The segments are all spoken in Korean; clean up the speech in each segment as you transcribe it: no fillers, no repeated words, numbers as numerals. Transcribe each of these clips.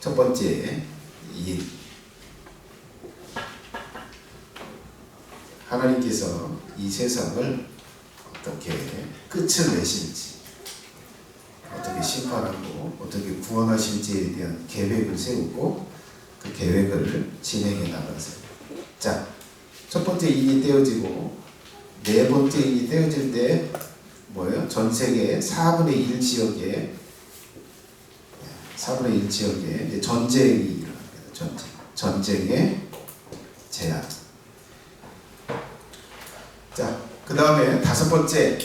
첫 번째, 이 하나님께서 이 세상을 어떻게 끝을 내실지, 어떻게 심판하고 어떻게 구원하실지에 대한 계획을 세우고 그 계획을 진행해 나가세요. 자, 첫 번째 인이 떼어지고 네 번째 인이 떼어질 때 뭐예요? 전 세계 4분의 1 지역에 이제 전쟁이 일어납니다. 전쟁의 제한. 자, 그 다음에 다섯 번째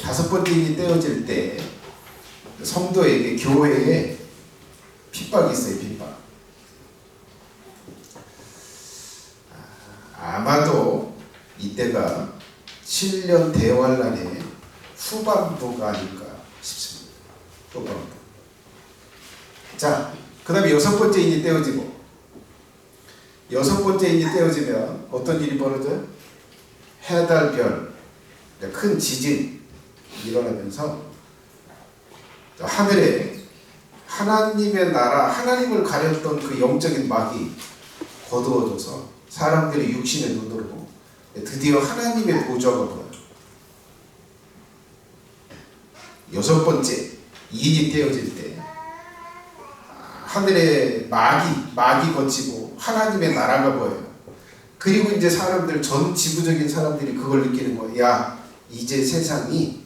인이 떼어질 때 성도에게, 교회에 핍박이 있어요. 핍박. 아마도 이때가 7년 대환란의 후반부가 아닐까 싶습니다. 후반부. 자, 그 다음에 여섯 번째 인이 떼어지고, 여섯 번째 인이 떼어지면 어떤 일이 벌어져요? 해달별, 큰 지진이 일어나면서 하늘에 하나님의 나라, 하나님을 가렸던 그 영적인 막이 거두어져서 사람들의 육신의 눈으로 드디어 하나님의 보좌가 보여요. 여섯 번째 인이 떼어질 때 하늘에 막이 거치고 하나님의 나라가 보여요. 그리고 이제 사람들, 전 지구적인 사람들이 그걸 느끼는 거예요. 야, 이제 세상이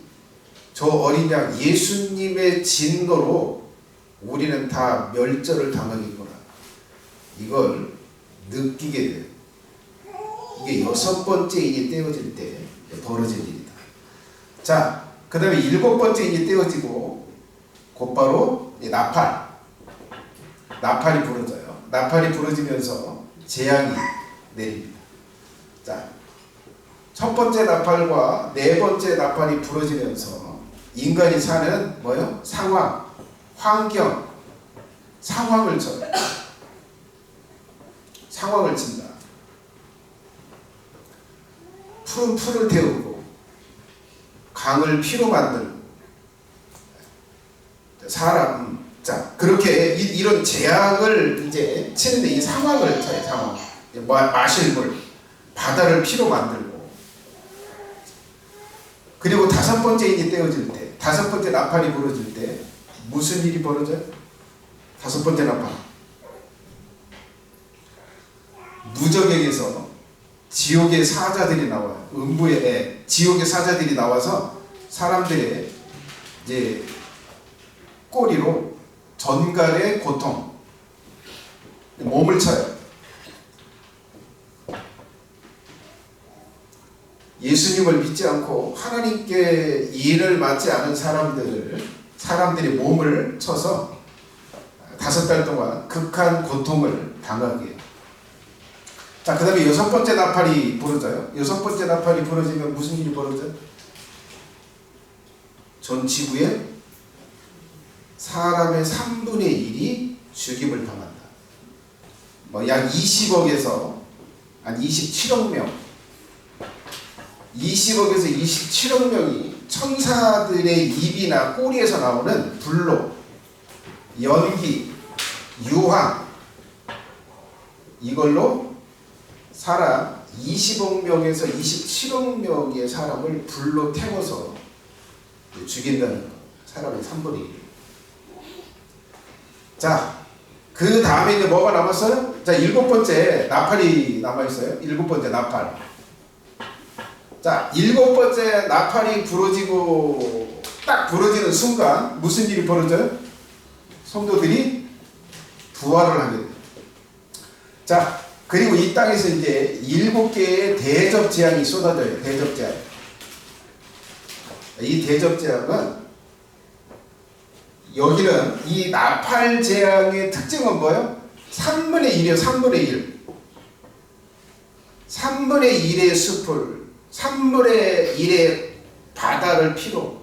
저 어린 양 예수님의 진노로 우리는 다 멸절을 당하겠구나. 이걸 느끼게 돼요. 이게 여섯 번째 인이 떼어질 때 벌어질 일이다. 자, 그 다음에 일곱 번째 인이 떼어지고 곧바로 나팔이 부러져요. 나팔이 부러지면서 재앙이 내립니다. 자, 첫 번째 나팔과 네 번째 나팔이 부러지면서 인간이 사는 뭐요? 상황, 환경, 상황을 쳐요. 상황을 친다. 푸른 풀을 태우고 강을 피로 만들고 사람, 자, 그렇게 이런 재앙을 이제 치는데 이 상황을 쳐요. 상황. 마실 물, 바다를 피로 만들고. 그리고 다섯 번째 인이 떼어질 때, 다섯 번째 나팔이 부러질 때 무슨 일이 벌어져요? 다섯 번째 나팔. 무적에게서 지옥의 사자들이 나와요. 음부의 지옥의 사자들이 나와서 사람들의 이제 꼬리로 전갈의 고통, 몸을 쳐요. 예수님을 믿지 않고 하나님께 일을 맡지 않은 사람들의 몸을 쳐서 5달 동안 극한 고통을 당하게 해요. 자, 그 다음에 여섯 번째 나팔이 부러져요. 여섯 번째 나팔이 부러지면 무슨 일이 벌어져요? 전 지구에 사람의 3분의 1이 죽임을 당한다. 약 20억에서 한 27억 명, 20억에서 27억 명이 천사들의 입이나 꼬리에서 나오는 불로, 연기, 유황, 이걸로 사람 20억 명에서 27억 명의 사람을 불로 태워서 죽인다는 거. 사람의 3분의 1. 자, 그 다음에 이제 뭐가 남았어요? 자, 일곱 번째 나팔이 남아있어요. 일곱 번째 나팔. 자, 일곱 번째 나팔이 부러지고 딱 부러지는 순간 무슨 일이 벌어져요? 성도들이 부활을 하게 돼요. 자, 그리고 이 땅에서 이제 7개의 대접재앙이 쏟아져요. 대접재앙. 이 대접재앙은, 여기는 이 나팔재앙의 특징은 뭐예요? 3분의 1이에요. 3분의 1. 3분의 1의 숲을, 3분의 1의 바다를 피로,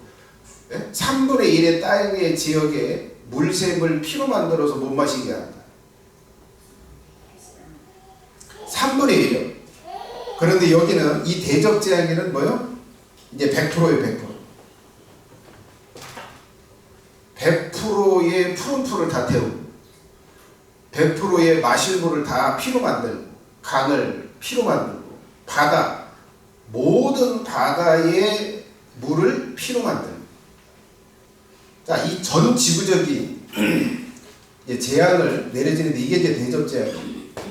3분의 1의 땅의 지역에 물샘을 피로 만들어서 못 마시게 한다. 3분의 1이요. 그런데 여기는 이 대접재앙에는 뭐요? 이제 100%예요. 100%의 푸른 풀을 다 태우고 100%의 마실 물을 다 피로 만들고, 강을 피로 만들고, 바다, 모든 바다의 물을 피로 만들고. 자, 이 전 지구적인 재앙을 내려지는데 이게 이제 대접재앙입니다.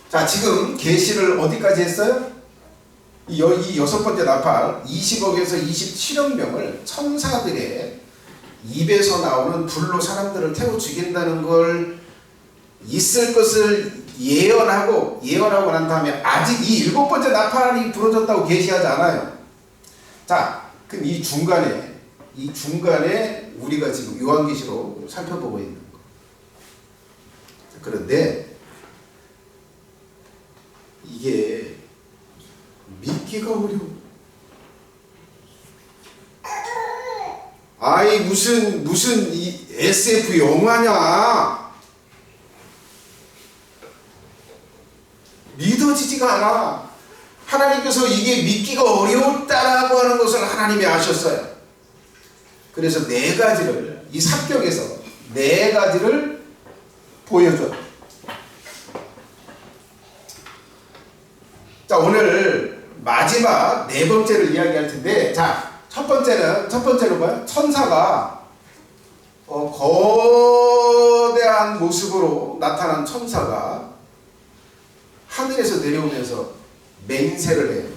자, 지금 계시를 어디까지 했어요? 이 6번째 나팔 20억에서 27억 명을 천사들의 입에서 나오는 불로 사람들을 태워 죽인다는 걸 있을 것을 예언하고 난 다음에 아직 이 7번째 나팔이 부러졌다고 계시하지 않아요. 자, 그럼 이 중간에 우리가 지금 요한계시로 살펴보고 있는 거. 그런데 이게 믿기가 어려워. 아이 무슨 이 SF 영화냐? 믿어지지가 않아. 하나님께서 이게 믿기가 어려웠다라고 하는 것을 하나님이 아셨어요. 그래서 4가지를 이 삽경에서 4가지를 보여줘. 자, 오늘 마지막 4번째를 이야기할 텐데, 자, 첫 번째로 뭐야? 천사가 거대한 모습으로 나타난 천사가 하늘에서 내려오면서 맹세를 해요.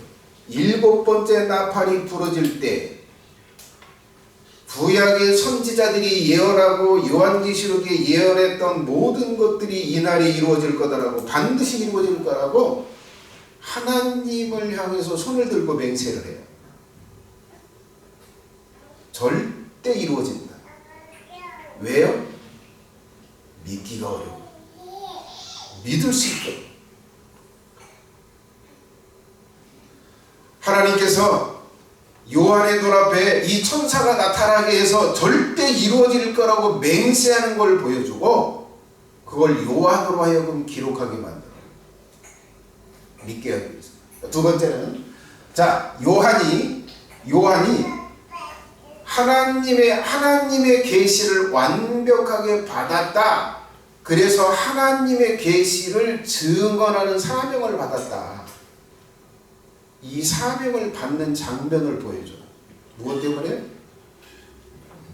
7번째 나팔이 부러질 때 구약의 선지자들이 예언하고 요한계시록에 예언했던 모든 것들이 이날에 이루어질 거다라고, 반드시 이루어질 거라고 하나님을 향해서 손을 들고 맹세를 해요. 절대 이루어진다. 왜요? 믿기가 어려워. 믿을 수 있도록. 하나님께서 요한의 눈앞에 이 천사가 나타나게 해서 절대 이루어질 거라고 맹세하는 걸 보여주고, 그걸 요한으로 하여금 기록하게 만들어. 믿게 하기 위해서. 두 번째는, 자, 요한이 하나님의 계시를 완벽하게 받았다. 그래서 하나님의 계시를 증언하는 사명을 받았다. 이 사명을 받는 장면을 보여줘. 무엇 때문에?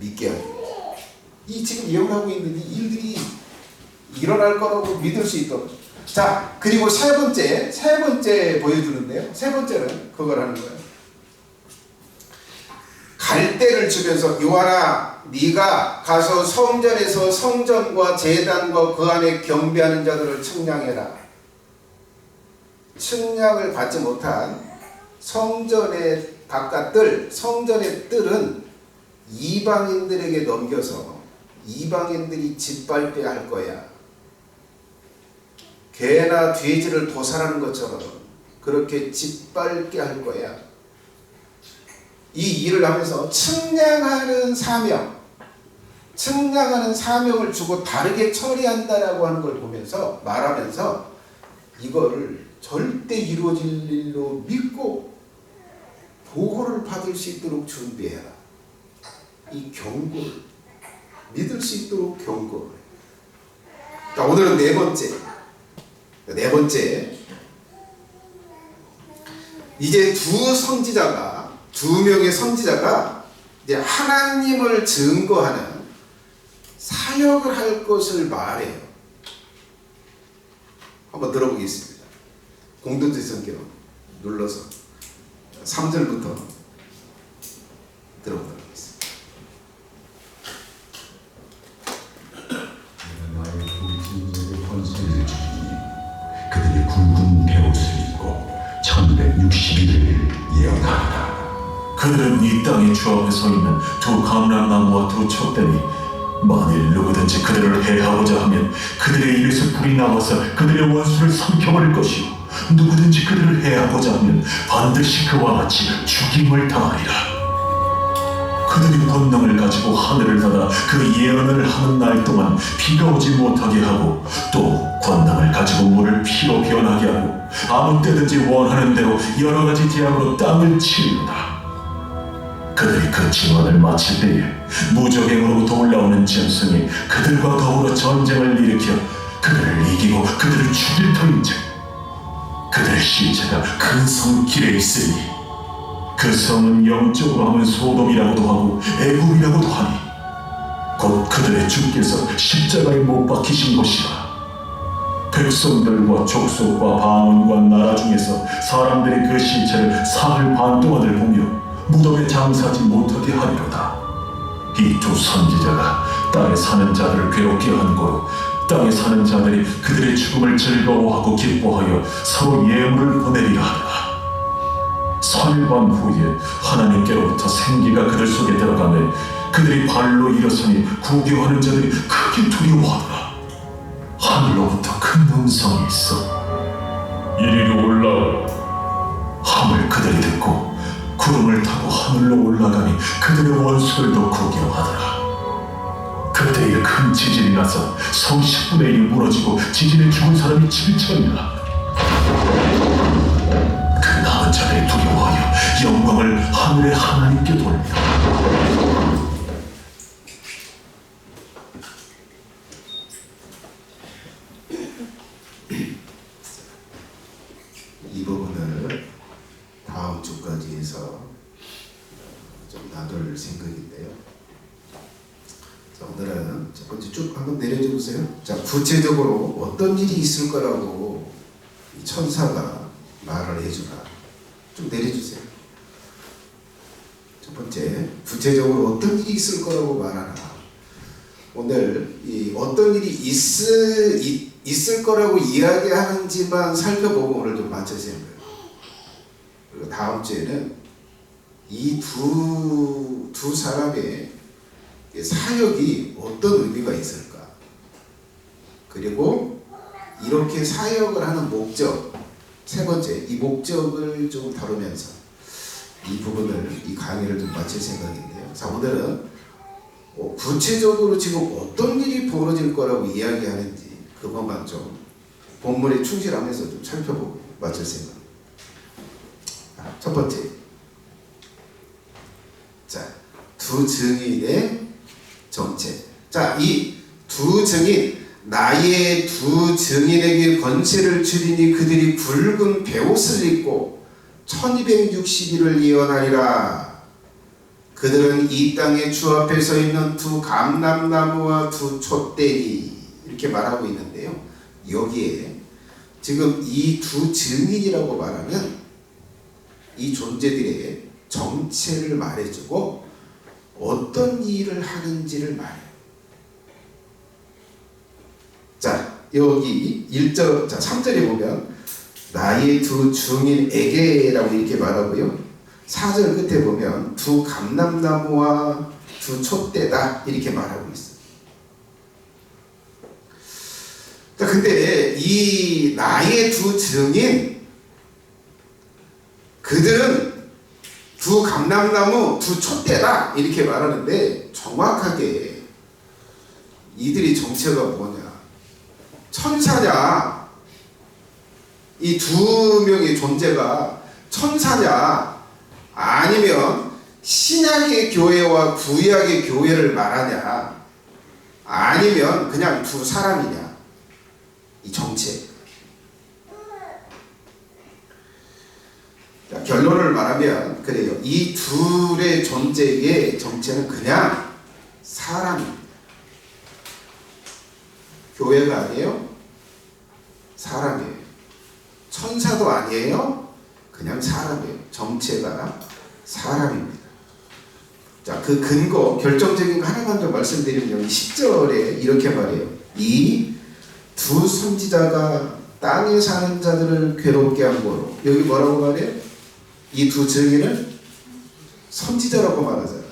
믿게 하기 위해서. 이 지금 예언하고 있는 이 일들이 일어날 거라고 믿을 수 있도록. 자, 그리고 세 번째 보여주는데요. 세 번째는 그걸 하는 거예요. 갈대를 주면서, 요한아, 네가 가서 성전에서 성전과 제단과 그 안에 경배하는 자들을 측량해라. 측량을 받지 못한 성전의 바깥들, 성전의 뜰은 이방인들에게 넘겨서 이방인들이 짓밟게 할 거야. 개나 돼지를 도살하는 것처럼 그렇게 짓밟게 할 거야. 이 일을 하면서 측량하는 사명을 주고 다르게 처리한다라고 하는 걸 보면서 말하면서 이거를 절대 이루어질 일로 믿고 보호를 받을 수 있도록 준비해라. 이 경고를 믿을 수 있도록 경고를. 자, 오늘은 네 번째. 이제 두 명의 선지자가 이제 하나님을 증거하는 사역을 할 것을 말해요. 한번 들어보겠습니다. 공동체 성경 눌러서 3절부터 들어보도록 하겠습니다. 나의 동생들의 권세를 주니 그들이 굵은 베옷을 입고 1160일을 예언하리라. 그들은 이 땅의 주 앞에 서 있는 두 감람나무와 두 촛대니 만일 누구든지 그들을 해하고자 하면 그들의 입에서 불이 나와서 그들의 원수를 삼켜버릴 것이요 누구든지 그들을 해하고자 하면 반드시 그와 같이 죽임을 당하리라. 그들이 권능을 가지고 하늘을 닫아 그 예언을 하는 날 동안 비가 오지 못하게 하고 또 권능을 가지고 물을 피로 변하게 하고 아무 때든지 원하는 대로 여러 가지 재앙으로 땅을 치리로다. 그들이 그 진화를 마칠 때에 무적행으로부터 올라오는 짐승이 그들과 더불어 전쟁을 일으켜 그들을 이기고 그들을 죽일 터인즉 그들의 시체가 큰 성 길에 있으니 그 성은 영적으로 하면 소돔이라고도 하고 애굽이라고도 하니 곧 그들의 주께서 십자가에 못 박히신 곳이라. 백성들과 족속과 방언과 나라 중에서 사람들이 그 시체를 사흘 반 동안을 보며 무덤에 장사하지 못하게 하리로다. 이 두 선지자가 땅에 사는 자들을 괴롭게 한 거로 땅에 사는 자들이 그들의 죽음을 즐거워하고 기뻐하여 서로 예물을 보내리라 하더라. 사흘 반 후에 하나님께로부터 생기가 그들 속에 들어가매 그들이 발로 일어서니 구경하는 자들이 크게 두려워하더라. 하늘로부터 큰 음성이 있어 이리로 올라오라 함을 그들이 듣고 구름을 타고 하늘로 올라가니 그들의 원수들도 구경하더라. 그때에 큰 지진이 나서 성 10분의 1이 무너지고 지진에 죽은 사람이 7천이라. 그 남은 자들이 두려워하여 영광을 하늘의 하나님께 돌리라. 이 부분을 다음 주까지 해서 좀 나눌 생각인데요. 자, 오늘은 첫 번째 쭉 한번 내려줘 보세요. 자, 구체적으로 어떤 일이 있을 거라고 이 천사가 말을 해주라. 좀 내려주세요. 첫 번째, 구체적으로 어떤 일이 있을 거라고 말하라. 오늘 이 어떤 일이 있을 거라고 이야기하는지만 살펴보고 오늘 좀 마치세요. 그리고 다음 주에는 이 두 사람의 사역이 어떤 의미가 있을까? 그리고 이렇게 사역을 하는 목적, 세 번째, 이 목적을 좀 다루면서 이 부분을, 이 강의를 좀 마칠 생각인데요. 자, 오늘은 구체적으로 지금 어떤 일이 벌어질 거라고 이야기하는지 그것만 좀 본문에 충실하면서 좀 살펴보고 마칠 생각. 첫 번째, 자, 두 증인의 정체. 자, 이 두 증인, 나의 두 증인에게 권세를 주리니 그들이 붉은 베옷을 입고 1260일을 예언하리라. 그들은 이 땅에 주 앞에 서 있는 두 감람나무와 두 촛대니, 이렇게 말하고 있는데요. 여기에 지금 이 두 증인이라고 말하는 이 존재들의 정체를 말해주고 어떤 일을 하는지를 말해요. 자, 여기 1절, 자, 3절에 보면 나의 두 증인에게라고 이렇게 말하고요. 4절 끝에 보면 두 감람나무와 두 촛대다 이렇게 말하고 있어요. 자, 근데 이 나의 두 증인, 그들은 두 감람나무, 두 촛대다 이렇게 말하는데 정확하게 이들의 정체가 뭐냐? 천사냐? 이 두 명의 존재가 천사냐? 아니면 신약의 교회와 구약의 교회를 말하냐? 아니면 그냥 두 사람이냐? 이 정체. 자, 결론을 말하면 그래요. 이 둘의 존재의 정체는 그냥 사람입니다. 교회가 아니에요. 사람이에요. 천사도 아니에요. 그냥 사람이에요. 정체가 사람입니다. 자, 그 근거, 결정적인 거 하나만 더 말씀드리면 10절에 이렇게 말해요. 이 두 선지자가 땅에 사는 자들을 괴롭게 한 거로. 여기 뭐라고 말해요? 이 두 증인을 선지자라고 말하잖아요.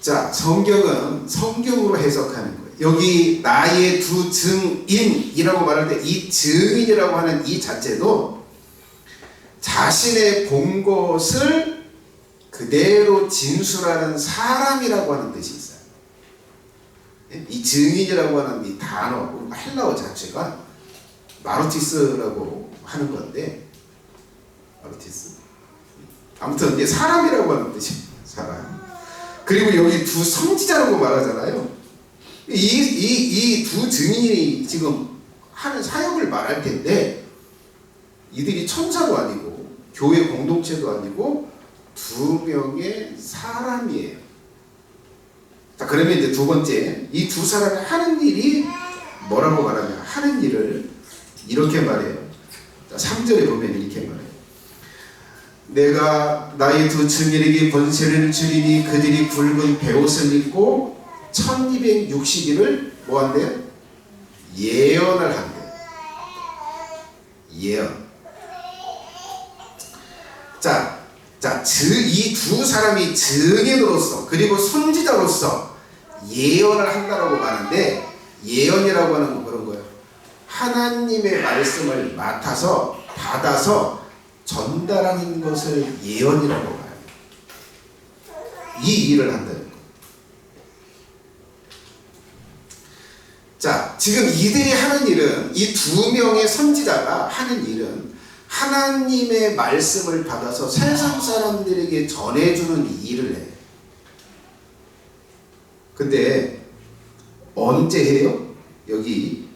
자, 성경은 성경으로 해석하는 거예요. 여기 나의 두 증인이라고 말할 때 이 증인이라고 하는 이 자체도 자신의 본 것을 그대로 진술하는 사람이라고 하는 뜻이 있어요. 이 증인이라고 하는 이 단어, 헬라어 자체가 마르티스라고 하는 건데, 오티스. 아무튼 이제 사람이라고 하는 뜻이에요. 사람. 그리고 여기 두 선지자라고 말하잖아요. 이 두 증인이 지금 하는 사역을 말할 텐데 이들이 천사도 아니고 교회 공동체도 아니고 두 명의 사람이에요. 자, 그러면 이제 두 번째, 이 두 사람이 하는 일이 뭐라고 말하냐? 하는 일을 이렇게 말해요. 자, 3절에 보면 이렇게 말해요. 내가 나의 두 증인에게 권세를 주리니 그들이 굵은 베옷을 입고 1260일을 뭐한대요? 예언을 한대요. 예언. 이 두 사람이 증인으로서 그리고 선지자로서 예언을 한다라고 말하는데, 예언이라고 하는 건 그런 거예요. 하나님의 말씀을 맡아서 받아서 전달하는 것을 예언이라고 말해요. 이 일을 한다는 거예요. 자, 지금 이들이 하는 일은, 이 두 명의 선지자가 하는 일은 하나님의 말씀을 받아서 세상 사람들에게 전해주는 일을 해요. 근데 언제 해요? 여기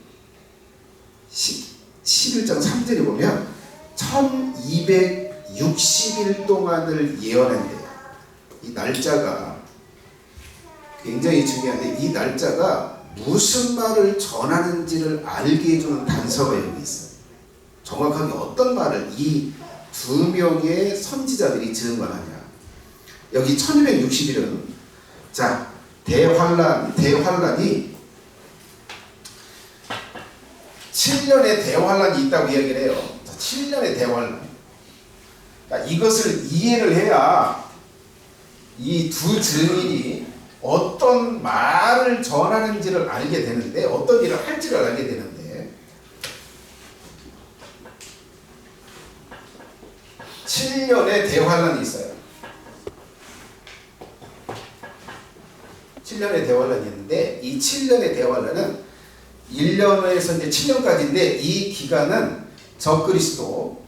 11장 3절에 보면 1260일 동안을 예언한대요. 이 날짜가 굉장히 중요한데, 이 날짜가 무슨 말을 전하는지를 알게 해주는 단서가 여기 있어요. 정확하게 어떤 말을 이 두 명의 선지자들이 증언하냐. 여기 1260일은 자, 대환란이 7년의 대환란이 있다고 이야기를 해요. 7년의 대환란. 그러니까 이것을 이해를 해야 이 두 증인이 어떤 말을 전하는지를 알게 되는데, 어떤 일을 할지를 알게 되는데, 7년의 대환란이 있어요. 7년의 대환란이 있는데, 이 7년의 대환란은 1년에서 이제 7년까지인데, 이 기간은 적그리스도,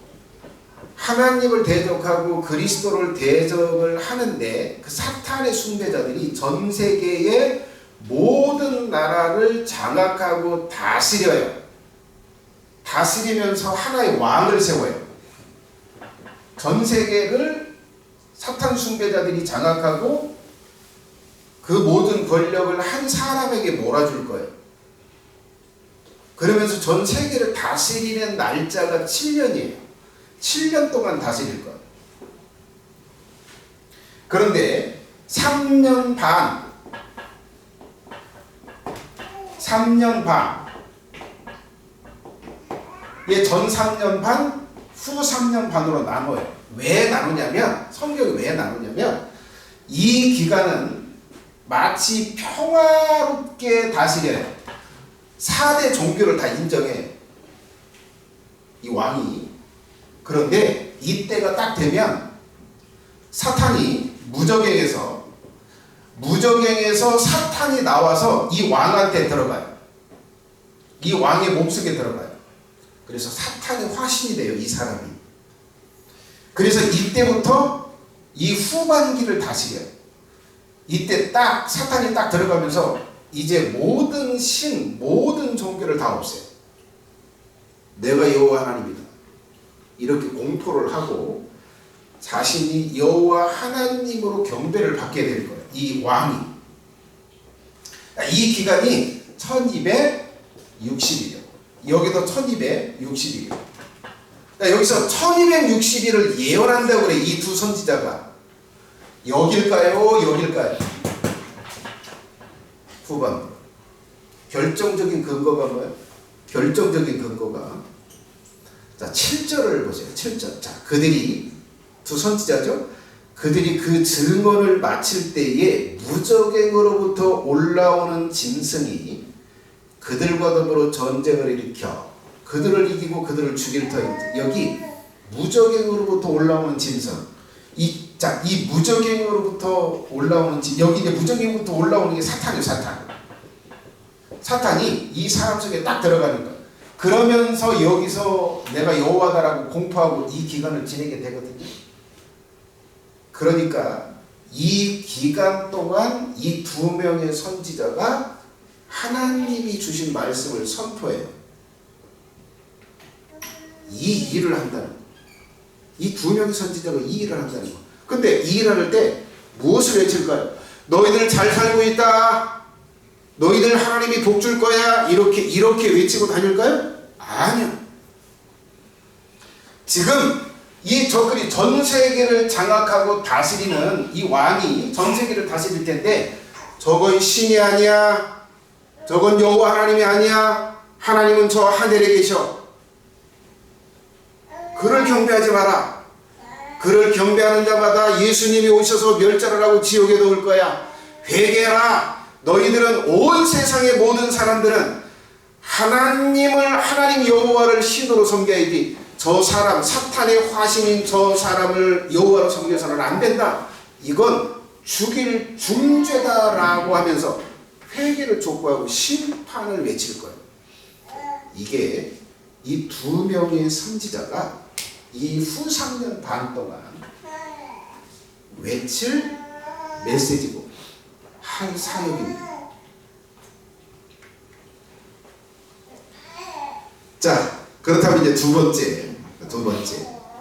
하나님을 대적하고 그리스도를 대적을 하는데 그 사탄의 숭배자들이 전 세계의 모든 나라를 장악하고 다스려요. 다스리면서 하나의 왕을 세워요. 전 세계를 사탄 숭배자들이 장악하고 그 모든 권력을 한 사람에게 몰아줄 거예요. 그러면서 전 세계를 다스리는 날짜가 7년이에요. 7년 동안 다스릴 거예요. 그런데 3년 반, 전 3년 반, 후 3년 반으로 나눠요. 왜 나누냐면, 성경이 왜 나누냐면, 이 기간은 마치 평화롭게 다스려요. 4대 종교를 다 인정해, 이 왕이. 그런데 이때가 딱 되면 사탄이 무저갱에서 사탄이 나와서 이 왕한테 들어가요. 이 왕의 몸속에 들어가요. 그래서 사탄의 화신이 돼요, 이 사람이. 그래서 이때부터 이 후반기를 다스려요. 이때 딱 사탄이 딱 들어가면서 이제 모든 모든 종교를 다 없애요. 내가 여호와 하나님이다, 이렇게 공포를 하고 자신이 여호와 하나님으로 경배를 받게 될 거예요, 이 왕이. 이 기간이 1260일이에요. 여기도 1260일. 여기서 1260일을 예언한다고 그래, 이 두 선지자가. 여길까요? 여길까요? 후반. 결정적인 근거가 뭐예요? 결정적인 근거가, 자, 7절을 보세요. 7절. 자, 그들이, 두 선지자죠? 그들이 그 증언을 마칠 때에 무저갱으로부터 올라오는 짐승이 그들과 더불어 전쟁을 일으켜 그들을 이기고 그들을 죽일 터인데, 여기 무저갱으로부터 올라오는 짐승. 이 무저갱으로부터 올라오는 여기 이제 무저갱으로부터 올라오는 게 사탄이에요, 사탄. 사탄이 이 사람 속에 딱 들어가는 거예요. 그러면서 여기서 내가 여호와다라고 공포하고 이 기간을 지내게 되거든요. 그러니까 이 기간 동안 이 두 명의 선지자가 하나님이 주신 말씀을 선포해요. 이 일을 한다는 거. 이 두 명의 선지자가 이 일을 한다는 거. 근데 이 일을 할 때 무엇을 외칠까요? 너희들 잘 살고 있다. 너희들 하나님이 복 줄 거야. 이렇게 외치고 다닐까요? 아니요. 지금 이 저들이 전 세계를 장악하고 다스리는 이 왕이 전 세계를 다스릴 텐데 저건 신이 아니야. 저건 여호와 하나님이 아니야. 하나님은 저 하늘에 계셔. 그를 경배하지 마라. 그를 경배하는 자마다 예수님이 오셔서 멸절을 하고 지옥에 넣을 거야. 회개하라. 너희들은 온 세상의 모든 사람들은 하나님 여호와를 신으로 섬겨야지 저 사람 사탄의 화신인 저 사람을 여호와로 섬겨서는 안 된다. 이건 죽일 중죄다라고 하면서 회개를 촉구하고 심판을 외칠 거예요. 이게 이 두 명의 선지자가 이 후 3년 반 동안 외칠 메시지고 할 사역입니다. 자, 그렇다면 이제 두 번째.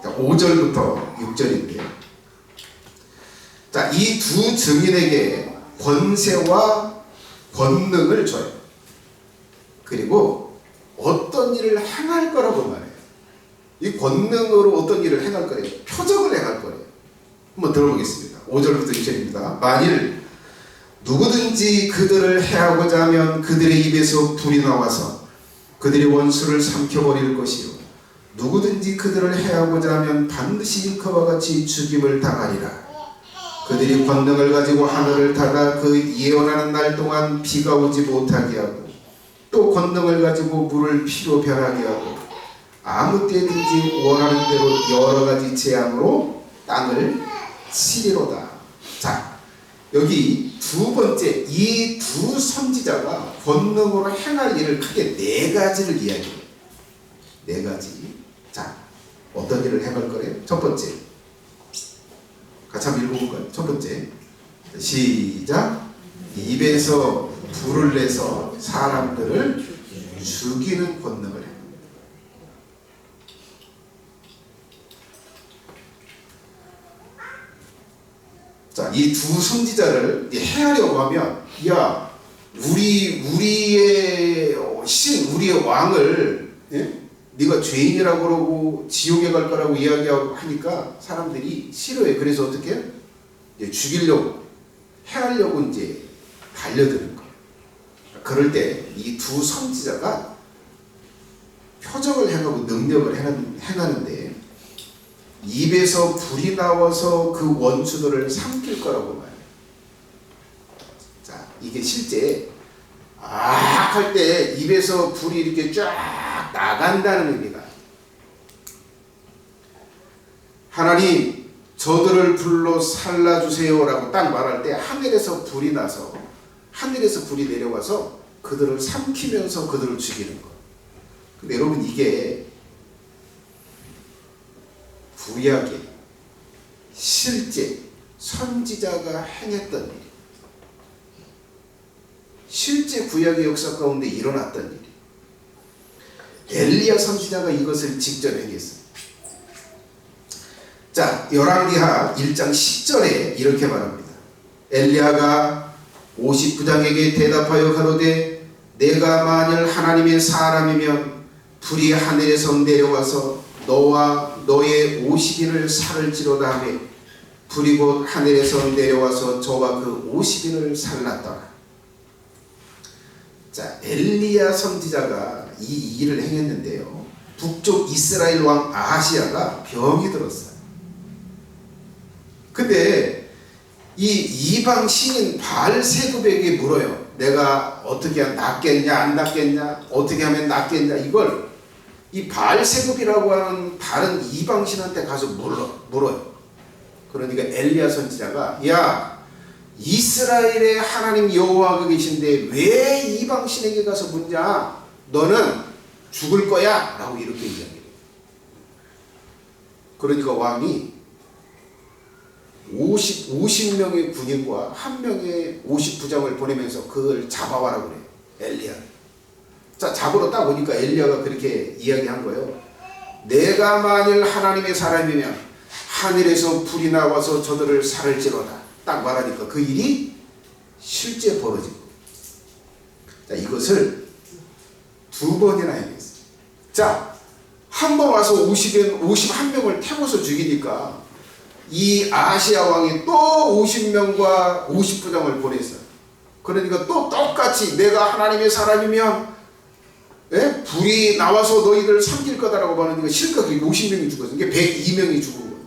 자, 5절부터 6절인데요. 자, 이 두 증인에게 권세와 권능을 줘요. 그리고 어떤 일을 행할 거라고 말해요. 이 권능으로 어떤 일을 행할 거래요. 표적을 행할 거래요. 한번 들어보겠습니다. 5절부터 6절입니다. 만일 누구든지 그들을 해하고자 하면 그들의 입에서 불이 나와서 그들의 원수를 삼켜버릴 것이요 누구든지 그들을 해하고자 하면 반드시 그와 같이 죽임을 당하리라. 그들이 권능을 가지고 하늘을 닫아 그 예언하는 날 동안 비가 오지 못하게 하고 또 권능을 가지고 물을 피로 변하게 하고 아무 때든지 원하는 대로 여러 가지 재앙으로 땅을 치리로다. 자, 여기 두 번째 이 두 선지자가 권능으로 행할 일을 크게 네 가지를 이야기해요. 네 가지. 자, 어떤 일을 행할 거래요? 첫 번째. 같이 한번 읽어볼까요? 첫 번째. 시작. 입에서 불을 내서 사람들을 죽이는 권능을 해요. 자, 이 두 선지자를 해하려고 하면, 야, 우리의 신, 우리의 왕을, 예? 네가 죄인이라고 그러고 지옥에 갈 거라고 이야기하고 하니까 사람들이 싫어해. 그래서 어떻게 해요? 이제 죽이려고, 해하려고 이제 달려드는 거예요. 그럴 때 이 두 선지자가 표적을 행하고 능력을 행하는데 입에서 불이 나와서 그 원수들을 삼킬 거라고 말해요. 자, 이게 실제 할 때 입에서 불이 이렇게 쫙 나간다는 의미가. 하나님, 저들을 불러 살라주세요라고 딱 말할 때 하늘에서 불이 나서 하늘에서 불이 내려와서 그들을 삼키면서 그들을 죽이는 거. 근데 여러분, 이게 구약에 실제 선지자가 행했던 일, 실제 구약의 역사 가운데 일어났던 일, 엘리야 선지자가 이것을 직접 행했어요. 자, 열왕기하 1장 10절에 이렇게 말합니다. 엘리야가 50부장에게 대답하여 가로되 내가 만일 하나님의 사람이면 불이 하늘에서 내려와서 너와 너의 50인을 살을지로다 하며 불이 곧 하늘에서 내려와서 저와 그 50인을 살랐더라. 자, 엘리야 선지자가 이 일을 행했는데요, 북쪽 이스라엘 왕 아하시야가 병이 들었어요. 근데 이 이방 신인 바알세부백에게 물어요. 내가 어떻게 하면 낫겠냐 안 낫겠냐, 어떻게 하면 낫겠냐. 이걸 이 바알세부이라고 하는 다른 이방 신한테 가서 물어요. 그러니까 엘리야 선지자가, 야, 이스라엘의 하나님 여호와가 계신데 왜 이방 신에게 가서 묻냐? 너는 죽을 거야 라고 이렇게 이야기해요. 그러니까 왕이 50명의 군인과 1명의 50부장을 보내면서 그걸 잡아와라 그래요. 엘리야. 자, 잡으러 딱 오니까 엘리야가 그렇게 이야기한 거예요. 내가 만일 하나님의 사람이면 하늘에서 불이 나와서 저들을 살을지로다. 딱 말하니까 그 일이 실제 벌어진 거예요. 자, 이것을 2번이나 해냈어요. 자, 한 번 와서 51명을 태워서 죽이니까 이 아시아 왕이 또 50명과 50부장을 보냈어요. 그러니까 또 똑같이 내가 하나님의 사람이면 불이 나와서 너희들 삼킬 거다라고 하니까 실컷 50명이 죽었어요. 이게 102명이 죽은 거예요.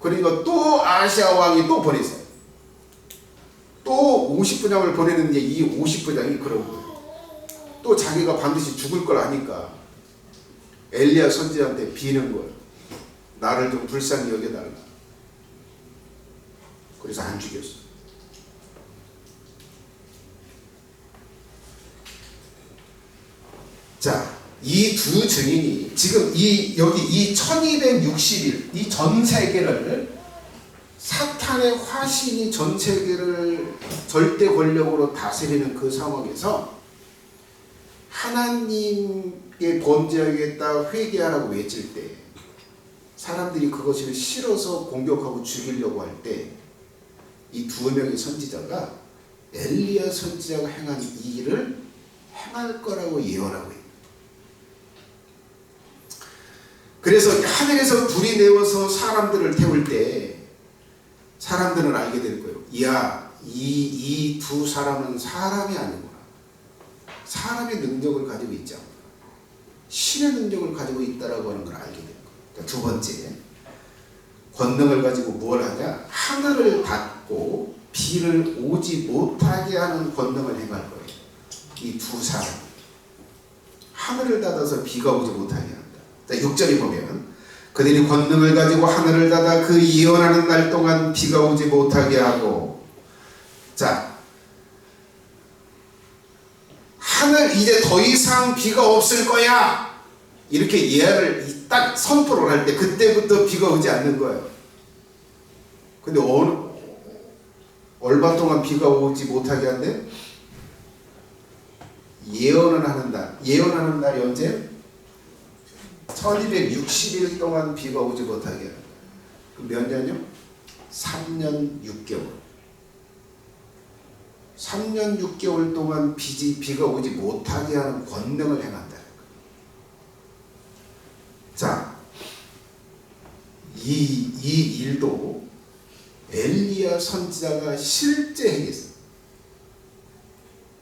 그러니까 또 아시아 왕이 또 보냈어요. 또 50부장을 보내는데 이 50부장이 그런 거예요. 또 자기가 반드시 죽을 걸 아니까 엘리야 선지자한테 비는 거예요. 나를 좀 불쌍히 여겨달라. 그래서 안 죽였어. 자, 이 두 증인이 지금 여기 이 1260일 이 전 세계를 사탄의 화신이 전 세계를 절대 권력으로 다스리는 그 상황에서 하나님께 범죄하겠다 회개하라고 외칠 때 사람들이 그것을 싫어서 공격하고 죽이려고 할 때 이 2명의 선지자가 엘리야 선지자가 행한 이 일을 행할 거라고 예언하고 있는. 그래서 하늘에서 불이 내어서 사람들을 태울 때 사람들은 알게 될 거예요. 이야, 이 두 사람은 사람이 아니구나. 사람의 능력을 가지고 있지 않구나. 신의 능력을 가지고 있다라고 하는 걸 알게 될 거예요. 두 번째, 권능을 가지고 뭘 하냐? 하늘을 닫고 비를 오지 못하게 하는 권능을 행할 거예요. 이 두 사람. 하늘을 닫아서 비가 오지 못하게 한다. 자, 6절에 보면 그들이 권능을 가지고 하늘을 닫아 그 예언하는 날 동안 비가 오지 못하게 하고, 자, 하늘 이제 더 이상 비가 없을 거야 이렇게 예언을 딱 선포를 할 때 그때부터 비가 오지 않는 거예요. 근데 얼마 동안 비가 오지 못하게 한대? 예언을 하는 날. 예언하는 날이 언제? 1260일 동안 비가 오지 못하게 하는 거예요. 몇 년이요? 3년 6개월. 3년 6개월 동안 비가 오지 못하게 하는 권능을 행한다. 자, 이 일도 엘리야 선지자가 실제 행했어요.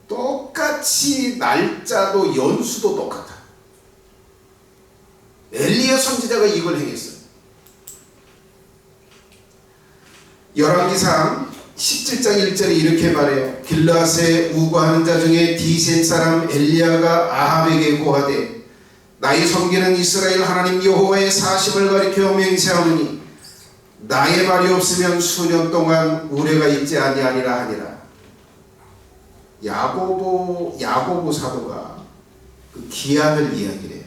똑같이 날짜도 연수도 똑같아. 엘리야 선지자가 이걸 행했어요. 열왕기상 17장 1절에 이렇게 말해요. 길라앗에 우거하는 자 중에 디셋 사람 엘리야가 아합에게 고하되 나의 섬기는 이스라엘 하나님 여호와의 사심을 가리켜 맹세하노니 나의 말이 없으면 수년 동안 우레가 있지 아니하리라 하니라. 야고보 사도가 그 기한을 이야기해요.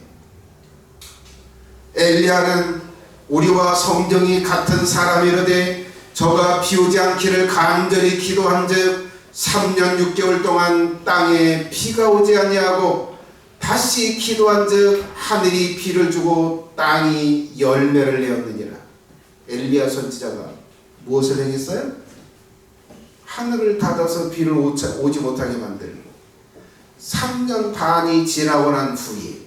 엘리야는 우리와 성정이 같은 사람이로되 저가 비오지 않기를 간절히 기도한즉 3년 6개월 동안 땅에 비가 오지 아니하고 다시 기도한즉 하늘이 비를 주고 땅이 열매를 내었느니라. 엘리야 선지자가 무엇을 행했어요? 하늘을 닫아서 비를 오지 못하게 만들고 3년 반이 지나고 난 후에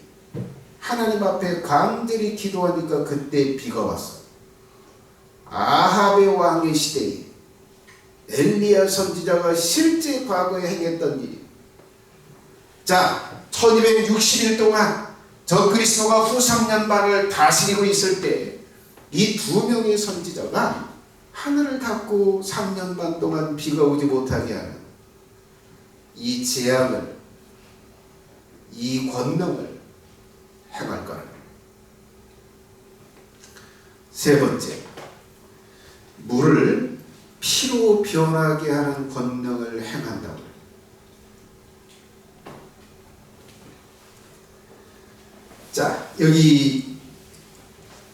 하나님 앞에 간절히 기도하니까 그때 비가 왔어. 아합의 왕의 시대에 엘리야 선지자가 실제 과거에 행했던 일이. 자, 1260일 동안 저 그리스도가 후 3년 반을 다스리고 있을 때 이 2명의 선지자가 하늘을 닫고 3년 반 동안 비가 오지 못하게 하는 이 재앙을, 이 권능을 행할 거라는. 세 번째, 물을 피로 변하게 하는 권능을 행한다고. 여기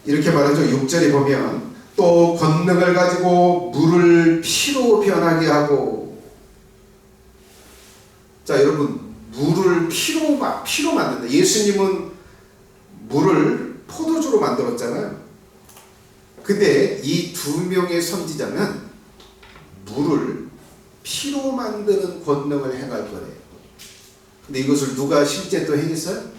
이렇게 말하죠. 6절에 보면 또 권능을 가지고 물을 피로 변하게 하고. 자, 여러분, 물을 피로 만든다. 예수님은 물을 포도주로 만들었잖아요. 근데 이 두 명의 선지자는 물을 피로 만드는 권능을 행할 거래요. 근데 이것을 누가 실제 또 행했어요?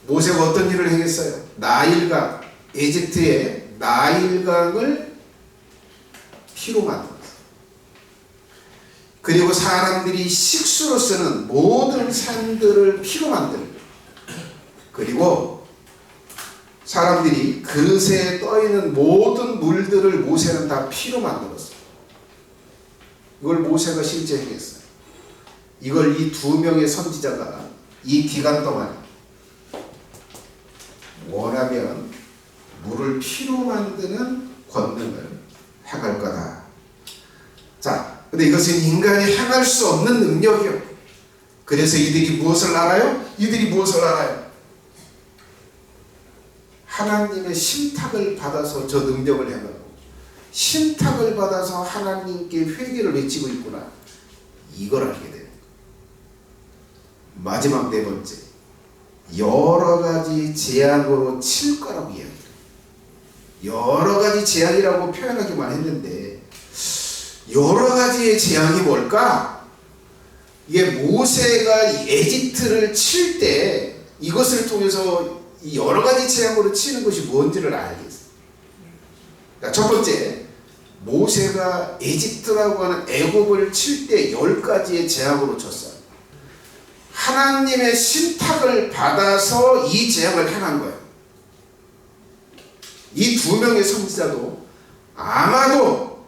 모세가 어떤 일을 행했어요? 나일강, 에집트의 나일강을 피로 만들었어요. 그리고 사람들이 식수로 쓰는 모든 산들을 피로 만들어요. 그리고 사람들이 그릇에 떠있는 모든 물들을 모세는 다 피로 만들었어요. 이걸 모세가 실제 행했어요. 이걸 이 두 명의 선지자가 이 기간 동안 원하면 물을 피로 만드는 권능을 행할 거다. 자, 근데 이것은 인간이 행할 수 없는 능력이요. 그래서 이들이 무엇을 알아요? 하나님의 신탁을 받아서 저 능력을 행하고, 신탁을 받아서 하나님께 회개를 외치고 있구나, 이걸 알게 돼요. 마지막 네 번째, 여러 가지 재앙으로 칠 거라고 이야기해요. 여러 가지 재앙이라고 표현하기만 했는데 여러 가지의 재앙이 뭘까? 이게 모세가 에집트를 칠 때 이것을 통해서 이 여러 가지 재앙으로 치는 것이 뭔지를 알겠어요. 그러니까 첫 번째, 모세가 에집트라고 하는 애국을 칠 때 10가지의 재앙으로 쳤어요. 하나님의 신탁을 받아서 이 재앙을 행한 거예요. 이 두 명의 선지자도 아마도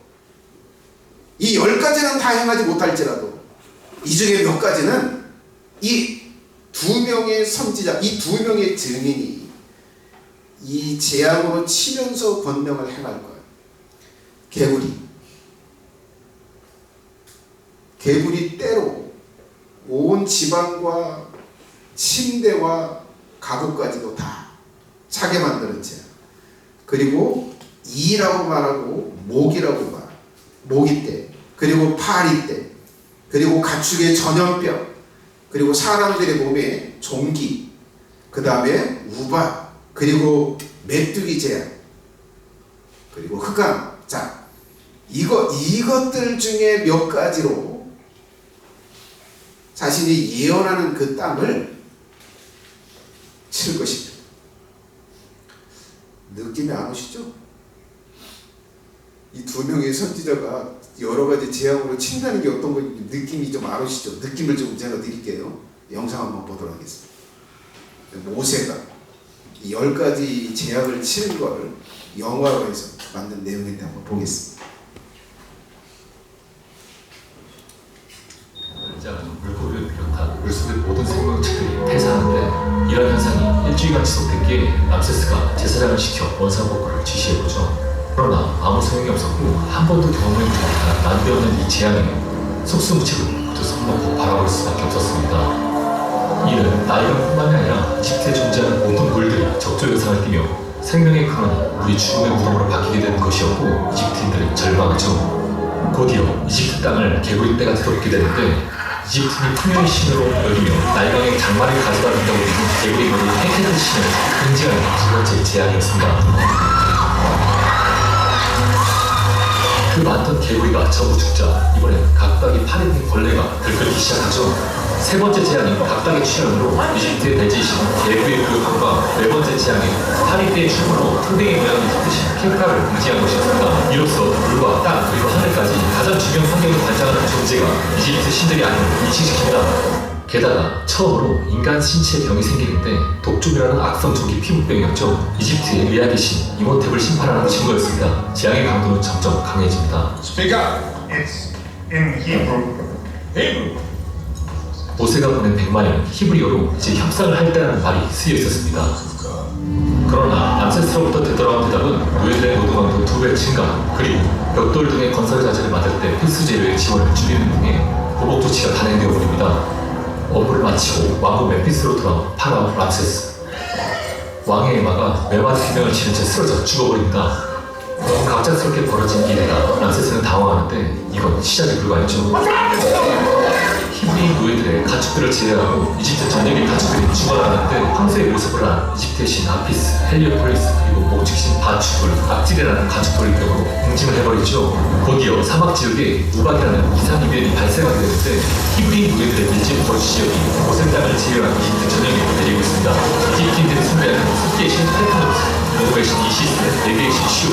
이 10가지는 다 행하지 못할지라도 이 중에 몇 가지는 이 두 명의 선지자, 이 두 명의 증인이 이 재앙으로 치면서 권능을 행할 거예요. 개구리 때로 온 지방과 침대와 가구까지도 다 차게 만드는 재앙. 그리고 이라고 말하고 목이라고 말, 모기떼, 그리고 파리떼, 그리고 가축의 전염병, 그리고 사람들의 몸에 종기, 그 다음에 우박, 그리고 메뚜기 재앙, 그리고 흑암. 자, 이것들 중에 몇 가지로 자신이 예언하는 그 땅을 칠 것입니다. 느낌이 안 오시죠? 이 두 명의 선지자가 여러 가지 재앙으로 친다는 게 어떤 건지 느낌이 좀 안 오시죠? 느낌을 좀 제가 드릴게요. 영상 한번 보도록 하겠습니다. 모세가 이 10가지 재앙을 치는 걸 영화로 해서 만든 내용인데 한번 보겠습니다. 물고기를 비롯한 물속의 모든 생명체들이 폐사하는데 이런 현상이 일주일간 지속됐기에 람세스가 제사장을 시켜 원상복구를 지시해보죠. 그러나 아무 소용이 없었고 한 번도 경험해보지 못한 난데없는 이 재앙에 속수무책으로 모두 손놓고 바라볼 수밖에 없었습니다. 이는 나일강뿐만이 아니라 이집트에 존재하는 모든 물들이 적조 현상을 띠며 생명의 근원이 물이 죽음의 무덤으로 바뀌게 되는 것이었고 이집트인들은 절망하죠. 곧이어 이집트 땅을 개구리떼가 더럽게 되는데 이집트인이 풍요의 신으로 여기며 나일강의 장마를 가져다 준다고 믿는 개구리 머리 헤케트 신을 금지하는 두 번째 재앙이었습니다. 그 많던 개구리가 전부 죽자 이번엔 각각이 팔에 든 벌레가 들끓기 시작하죠. 세 번째 재앙인 각각의 출현으로 이집트의 대지이신 개구리의 교육함과 네 번째 재앙인 파리떼의 출몰로 풍뎅이 모양의 뜻이 킹크라를 응징한 것이었습니다. 이로써 물과 땅 그리고 하늘까지 가장 중요한 환경을 관장하는 존재가 이집트 신들이 아님을 인식시킵니다. 게다가 처음으로 인간 신체에 병이 생기는데 독종이라는 악성 조기 피부병이었죠. 이집트의 의학의 신 이모탭을 심판하는 증거였습니다. 재앙의 강도는 점점 강해집니다. Speak up. It's in Hebrew. Hebrew. 모세가 보낸 100만이는 히브리어로 이제 협상을 할 때라는 말이 쓰여 있었습니다. 그러나 람세스로부터 되돌아온 대답은 노예들의 노동강도 2배 증가, 그리고 벽돌 등의 건설 자재를 만들 때 필수 재료의 지원을 줄이는 등의 보복 조치가 단행되어 버립니다. 업무를 마치고 왕국 멤피스로 돌아온 파라오 람세스. 왕의 에마가 메마드 비명을 치는 채 쓰러져 죽어버립니다. 갑작스럽게 벌어진 일이라 람세스는 당황하는데 이건 시작에 불과했죠. 히브리 노예들의 가축들을 제외하고 이집트 전역의 가축들이 죽어나가는데 황소의 모습을 한 이집트의 신 아피스, 헬리오폴리스 그리고 목축신 바추불, 악질이라는 가축 돌림병으로 공징을 해버리죠. 곧이어 사막 지역에 우박이라는 이상이변이 발생하게 되는데 히브리 노예들의 밀집 거주 지역이 고센 땅을 제외한 이집트 전역에 내리고 있습니다. 이집트인들이 숭배하는 습기의 신 테크노스, 영국의 신 이시스, 내계의 신 슈,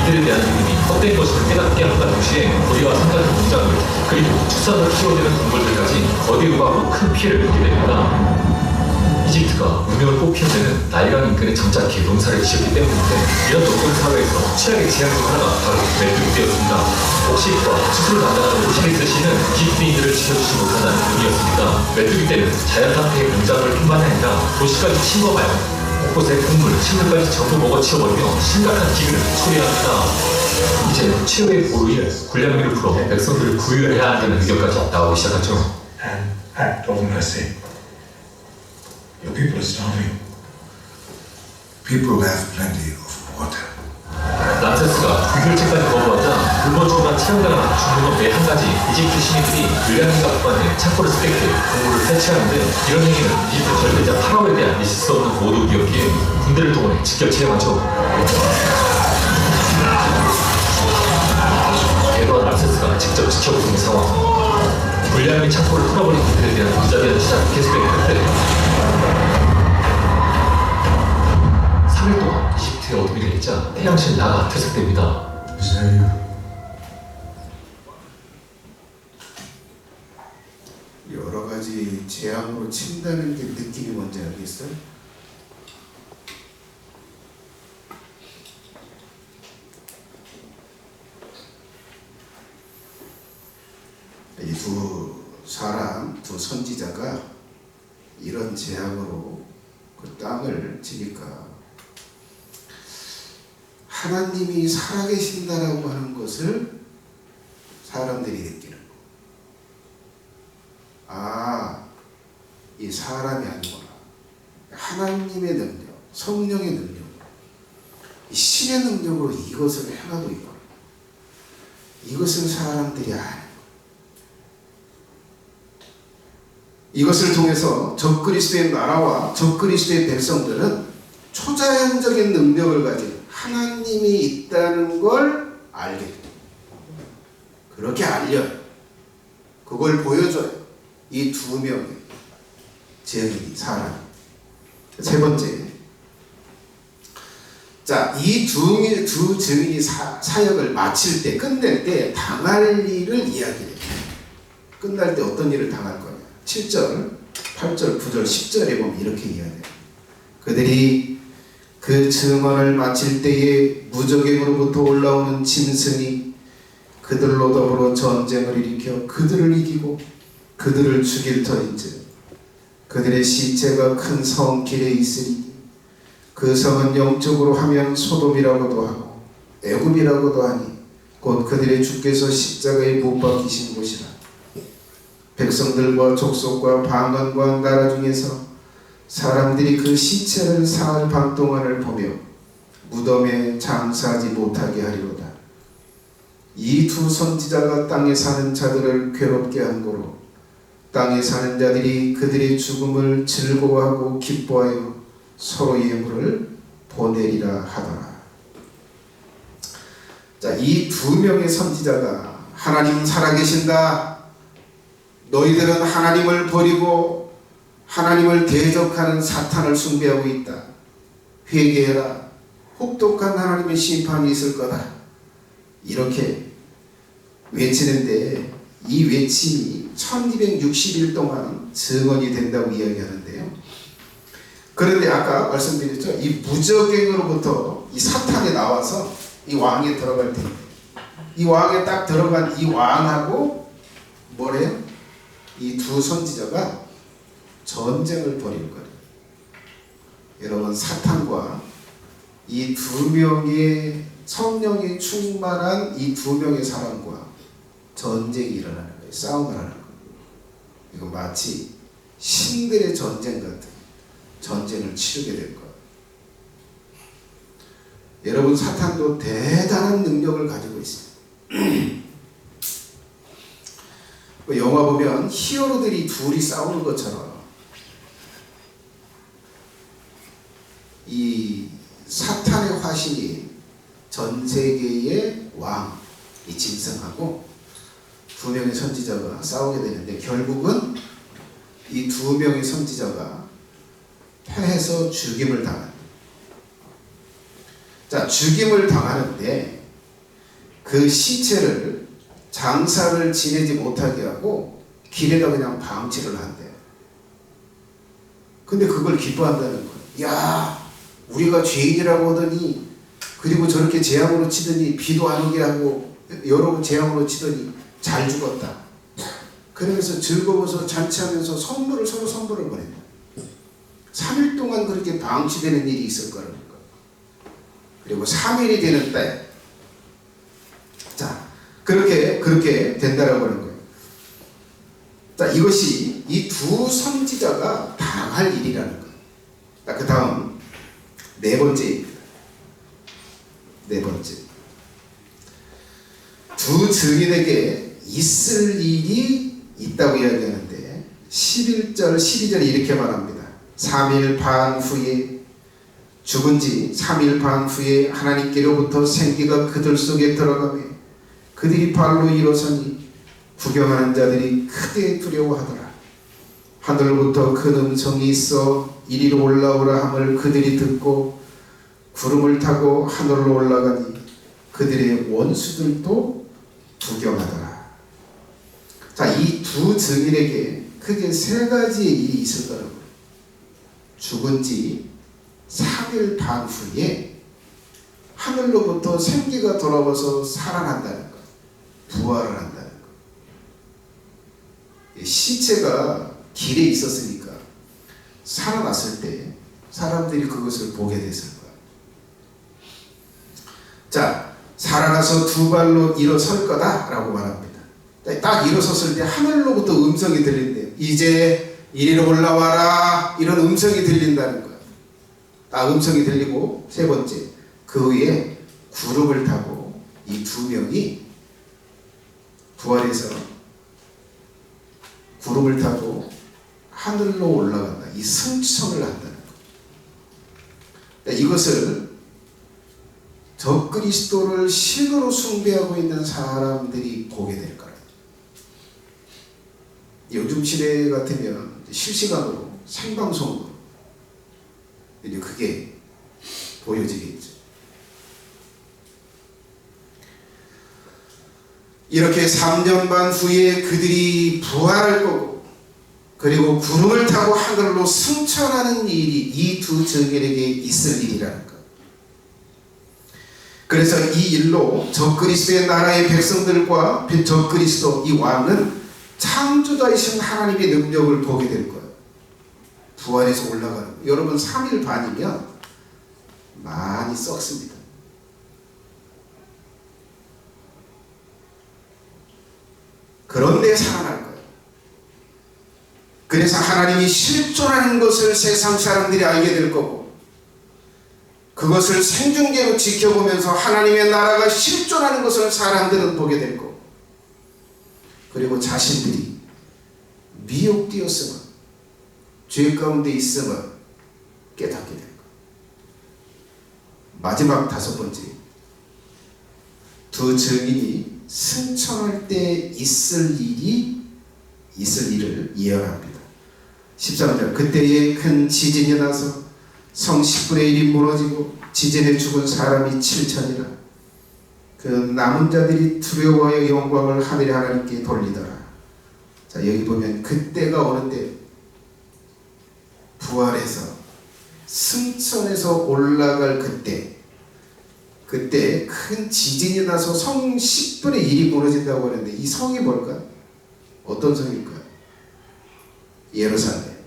이들에 대한 믿음이 헛된 것임을 깨닫게 함과 동시에 고리와 상같은 공작물 그리고 축산을 키워내는 동물들까지 거대 우박으로 큰 피해를 보게 됩니다. 이집트가 문명을 뽑히는 데는 나일강 인근에 정착해 농사를 지었기 때문인데 이런 농耕 사회에서 최악의 재앙 중 하나가 바로 메뚜기떼였습니다. 곡식과 추수를 담당하는 오시리스 씨는 이집트인들을 지켜주지 못하는 분이었습니다. 메뚜기떼는 자연상태의 농작물뿐만 아니라 도시까지 침범하여 곳곳의 곡물, 식물까지 전부 먹어치워버리며 심각한 기근을 초래합니다. 이제 최후의 보루인 군량미를 풀어 백성들을 구휼해야 한다는 의견까지 나오기 시작하죠. An act of mercy. Your people are starving. People have plenty of water. 람세스가 구휼제까지 거부하자 굶어죽거나 체험당한 중국어 매 한 가지 이집트 시민들이 군량미가 보관해 창고를 스택해 공물을 탈취하는데 이런 행위는 이집트 절대자 파라오에 대한 있을 수 없는 모독이었기에 군대를 동원해 직결 체험하죠. 에드와 람세스가 직접 지켜보고 있는 상황. 군량미 창고를 털어버린 그들에 대한 무자비한 시작이 계속됐는데 3일 동안 이집트의 어둠이 내리자 태양신 라가 퇴색됩니다. 여러 가지 재앙으로 친다는 게 느낌이 뭔지 알겠어요? 이 두 선지자가 이런 재앙으로 그 땅을 치니까 하나님이 살아계신다라고 하는 것을 사람들이 느끼는 거. 아, 이 사람이 아니구나. 하나님의 능력, 성령의 능력, 이 신의 능력으로 이것을 행하고 있구나. 이것을 사람들이 아는. 이것을 통해서 적그리스도의 나라와 적그리스도의 백성들은 초자연적인 능력을 가진 하나님이 있다는 걸 알게 됩니다. 그렇게 알려요. 그걸 보여줘요. 이 두 명의 증인이 사람. 세 번째. 자, 이 두 증인이 사역을 마칠 때, 끝낼 때 당할 일을 이야기해요. 끝날 때 어떤 일을 당할 거냐. 7절, 8절, 9절, 10절에 보면 이렇게 이야기해요. 그들이 그 증언을 마칠 때에 무적행으로부터 올라오는 짐승이 그들로 더불어 전쟁을 일으켜 그들을 이기고 그들을 죽일 터인즉 그들의 시체가 큰 성길에 있으니 그 성은 영적으로 하면 소돔이라고도 하고 애굽이라고도 하니 곧 그들의 주께서 십자가에 못 박히신 곳이라. 백성들과 족속과 방언과 나라 중에서 사람들이 그 시체를 사흘 반 동안을 보며 무덤에 장사하지 못하게 하리로다. 이 두 선지자가 땅에 사는 자들을 괴롭게 한 고로 땅에 사는 자들이 그들의 죽음을 즐거워하고 기뻐하여 서로의 예물을 보내리라 하더라. 자, 이 두 명의 선지자가 하나님 살아계신다. 너희들은 하나님을 버리고 하나님을 대적하는 사탄을 숭배하고 있다. 회개해라. 혹독한 하나님의 심판이 있을 거다. 이렇게 외치는데 이 외침이 1260일 동안 증언이 된다고 이야기하는데요. 그런데 아까 말씀드렸죠. 이 무적행으로부터 이 사탄이 나와서 이 왕에 들어갈 때 이 왕에 딱 들어간 이 왕하고 뭐래요? 이 두 선지자가 전쟁을 벌이는 거예요. 여러분, 사탄과 이 두 명의 성령이 충만한 이 두 명의 사람과 전쟁이 일어나는 거예요. 싸움을 하는 거예요. 이거 마치 신들의 전쟁 같은 전쟁을 치르게 될 거예요. 여러분, 사탄도 대단한 능력을 가지고 있어요. 영화 보면 히어로들이 둘이 싸우는 것처럼 이 사탄의 화신이 전 세계의 왕이 짐승하고 두 명의 선지자가 싸우게 되는데, 결국은 이 두 명의 선지자가 패해서 죽임을 당합니다. 자, 죽임을 당하는데 그 시체를 장사를 지내지 못하게 하고 길에다 그냥 방치를 한대요. 근데 그걸 기뻐한다는 거예요. 야, 우리가 죄인이라고 하더니, 그리고 저렇게 재앙으로 치더니, 비도 안 오게 하고 여러 번 재앙으로 치더니 잘 죽었다. 그러면서 즐거워서 잔치하면서 서로 선물을 보낸다. 3일 동안 그렇게 방치되는 일이 있을 거라는 거. 그리고 3일이 되는 때, 자, 그렇게 된다라고 하는 거예요. 자, 이것이 이 두 선지자가 당할 일이라는 거예요. 자, 그 다음 네 번째입니다. 네 번째, 두 증인에게 있을 일이 있다고 이야기하는데 11절 12절에 이렇게 말합니다. 3일 반 후에, 죽은 지 3일 반 후에 하나님께로부터 생기가 그들 속에 들어가며 그들이 발로 일어서니 구경하는 자들이 크게 두려워하더라. 하늘로부터 큰 음성이 있어 이리로 올라오라 함을 그들이 듣고 구름을 타고 하늘로 올라가니 그들의 원수들도 구경하더라. 자, 이 두 증인에게 크게 세 가지의 일이 있을 거라고요. 죽은 지 3일 반 후에 하늘로부터 생기가 돌아와서 살아난다는 것, 부활을 한다는 것. 시체가 길에 있었으니까 살아났을 때 사람들이 그것을 보게 됐을 거야. 자, 살아나서 두 발로 일어설 거다라고 말합니다. 딱 일어섰을 때 하늘로부터 음성이 들린대요. 이제 이리로 올라와라, 이런 음성이 들린다는 거야. 딱 음성이 들리고, 세 번째, 그 후에 구름을 타고 이 두 명이 부활해서 구름을 타고 하늘로 올라간다. 이 승천을 한다는 거. 이것을 적그리스도를 신으로 숭배하고 있는 사람들이 보게 될 거예요. 요즘 시대 같으면 실시간으로 생방송으로 이제 그게 보여지겠죠. 이렇게 3년 반 후에 그들이 부활할 거고, 그리고 구름을 타고 하늘로 승천하는 일이 이 두 증인에게 있을 일이라는 것. 그래서 이 일로 적그리스도의 나라의 백성들과 적그리스도 이 왕은 창조자이신 하나님의 능력을 보게 될 거예요. 부활해서 올라가는 거예요. 여러분, 3일 반이면 많이 썩습니다. 그런데 살아날 거예요. 그래서 하나님이 실존하는 것을 세상 사람들이 알게 될 거고, 그것을 생중계로 지켜보면서 하나님의 나라가 실존하는 것을 사람들은 보게 될 거고, 그리고 자신들이 미혹되었음을, 죄 가운데 있음을 깨닫게 될 거예요. 마지막 다섯 번째, 두 증인이 승천할 때 있을 일을 예언합니다. 13절, 그때에 큰 지진이 나서 성 10분의 1이 무너지고 지진에 죽은 사람이 7천이라. 그 남은 자들이 두려워하여 영광을 하늘의 하나님께 돌리더라. 자, 여기 보면 그때가 오는데, 부활해서 승천해서 올라갈 그때 큰 지진이 나서 성 10분의 1이 무너진다고 하는데, 이 성이 뭘까? 어떤 성일까요? 예루살렘.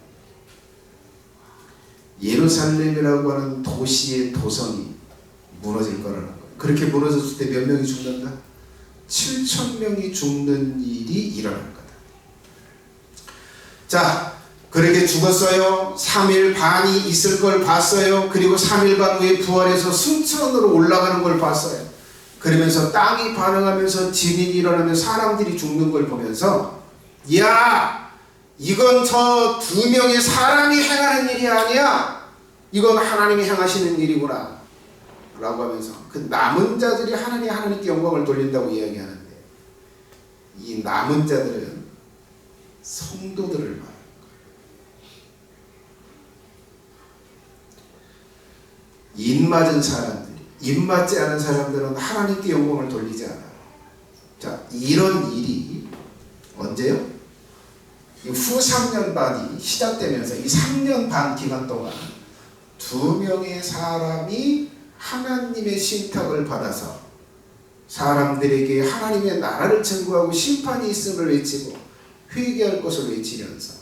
예루살렘이라고 하는 도시의 도성이 무너질 거라는 거예요. 그렇게 무너졌을 때 몇 명이 죽는다? 7,000명이 죽는 일이 일어날 거다. 자, 그렇게 죽었어요. 3일 반이 있을 걸 봤어요. 그리고 3일 반 후에 부활해서 승천으로 올라가는 걸 봤어요. 그러면서 땅이 반응하면서 진인이 일어나면 사람들이 죽는 걸 보면서 야, 이건 저 2명의 사람이 행하는 일이 아니야. 이건 하나님이 행하시는 일이구나 라고 하면서 그 남은 자들이 하나님께 영광을 돌린다고 이야기하는데, 이 남은 자들은 성도들을 말합니다. 입맞은 사람들이, 입맞지 않은 사람들은 하나님께 영광을 돌리지 않아요. 자, 이런 일이 언제요? 후 3년 반이 시작되면서 이 3년 반 기간 동안 2명의 사람이 하나님의 신탁을 받아서 사람들에게 하나님의 나라를 증거하고 심판이 있음을 외치고 회개할 것을 외치면서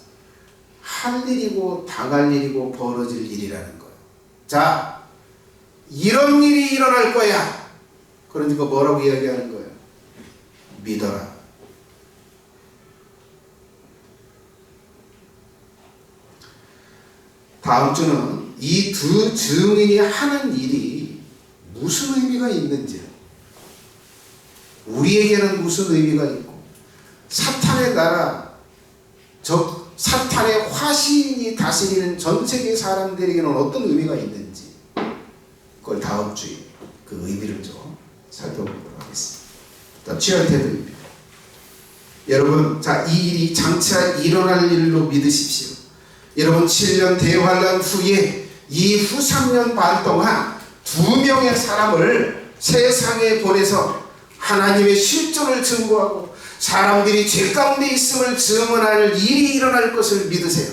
할 일이고 당할 일이고 벌어질 일이라는 거예요. 자, 이런 일이 일어날 거야. 그러니까 뭐라고 이야기하는 거예요? 믿어라. 다음 주는 이 2 증인이 하는 일이 무슨 의미가 있는지, 우리에게는 무슨 의미가 있고, 사탄의 나라, 즉 사탄의 화신이 다스리는 전 세계 사람들에게는 어떤 의미가 있는지, 그걸 다음 주에 그 의미를 좀 살펴보도록 하겠습니다. 취할테드입니다. 여러분, 자, 이 일이 장차 일어날 일로 믿으십시오. 여러분, 7년 대환란 후에 이 후 3년 반 동안 2명의 사람을 세상에 보내서 하나님의 실존을 증거하고 사람들이 죄 가운데 있음을 증언할 일이 일어날 것을 믿으세요.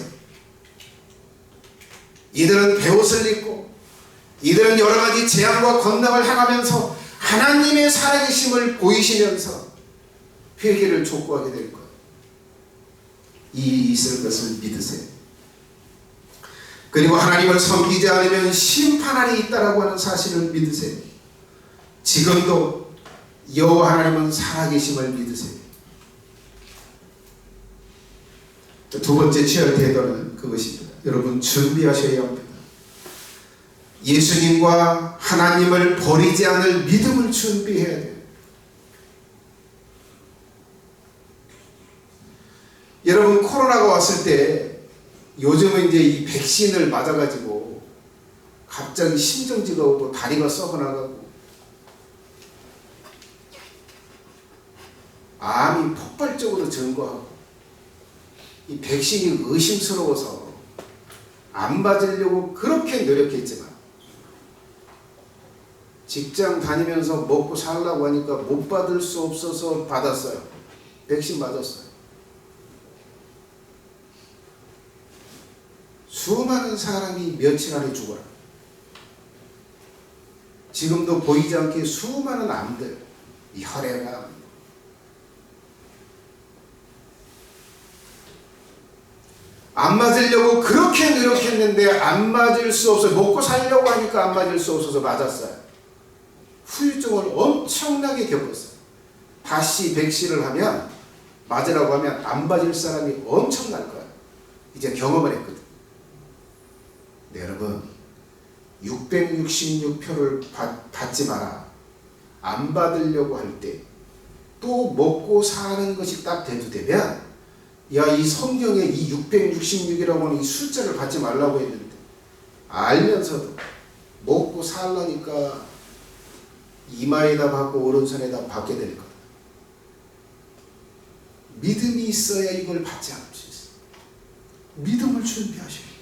이들은 베옷을 입고 이들은 여러 가지 재앙과 건능을 행하면서 하나님의 살아계심을 보이시면서 회개를 촉구하게 될 거예요. 이 일이 있을 것을 믿으세요. 그리고 하나님을 섬기지 않으면 심판안이 있다라고 하는 사실을 믿으세요. 지금도 여호와 하나님은 살아계심을 믿으세요. 두 번째 취할 태도는 그것입니다. 여러분, 준비하셔야 합니다. 예수님과 하나님을 버리지 않을 믿음을 준비해야 돼요. 여러분, 코로나가 왔을 때 요즘은 이제 이 백신을 맞아가지고 갑자기 심정지가 오고 다리가 썩어나가고 암이 폭발적으로 증가하고, 이 백신이 의심스러워서 안 맞으려고 그렇게 노력했지만 직장 다니면서 먹고 살라고 하니까 못 받을 수 없어서 받았어요. 백신 맞았어요. 수많은 사람이 며칠 안에 죽어라. 지금도 보이지 않게 수많은 암들, 이 혈액암, 안 맞으려고 그렇게 노력했는데 안 맞을 수 없어요. 먹고 살려고 하니까 안 맞을 수 없어서 맞았어요. 후유증을 엄청나게 겪었어요. 다시 백신을 하면, 맞으라고 하면 안 맞을 사람이 엄청날 거예요. 이제 경험을 했거든요. 네, 여러분, 666표를 받지 마라. 안 받으려고 할 때 또 먹고 사는 것이 딱 대두되면, 야, 이 성경에 이 666이라고 하는 이 숫자를 받지 말라고 했는데 알면서도 먹고 살라니까 이마에다 받고 오른손에다 받게 될 거다. 믿음이 있어야 이걸 받지 않을 수 있어요. 믿음을 준비하셔야 돼요.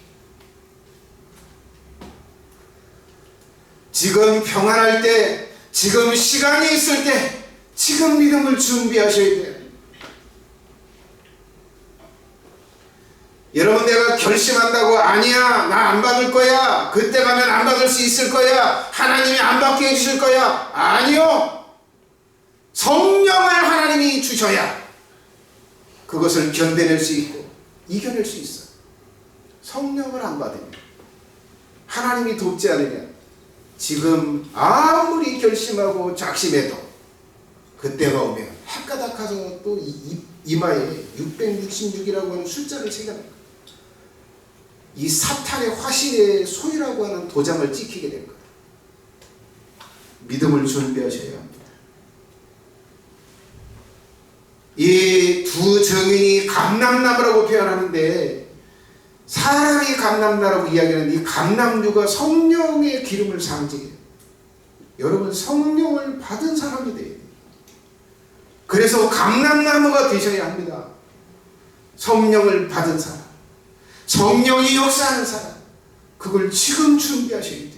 지금 평안할 때, 지금 시간이 있을 때, 지금 믿음을 준비하셔야 돼요. 여러분, 내가 결심한다고 아니야, 나 안 받을 거야, 그때 가면 안 받을 수 있을 거야, 하나님이 안 받게 해주실 거야. 아니요. 성령을 하나님이 주셔야 그것을 견뎌낼 수 있고 이겨낼 수 있어요. 성령을 안 받으면, 하나님이 돕지 않으면 지금 아무리 결심하고 작심해도 그때가 오면 헷가닥 가서 또 이마에 666이라고 하는 숫자를 새겨놔요. 이 사탄의 화신의 소유라고 하는 도장을 찍히게 될 거예요. 믿음을 준비하셔야 합니다. 이 두 증인이 감람나무라고 표현하는데, 사람이 감람나무라고 이야기하는 이 감람류가 성령의 기름을 상징해요. 여러분, 성령을 받은 사람이 돼야 돼요. 그래서 감람나무가 되셔야 합니다. 성령을 받은 사람, 성령이 역사하는 사람, 그걸 지금 준비하셔야 돼요.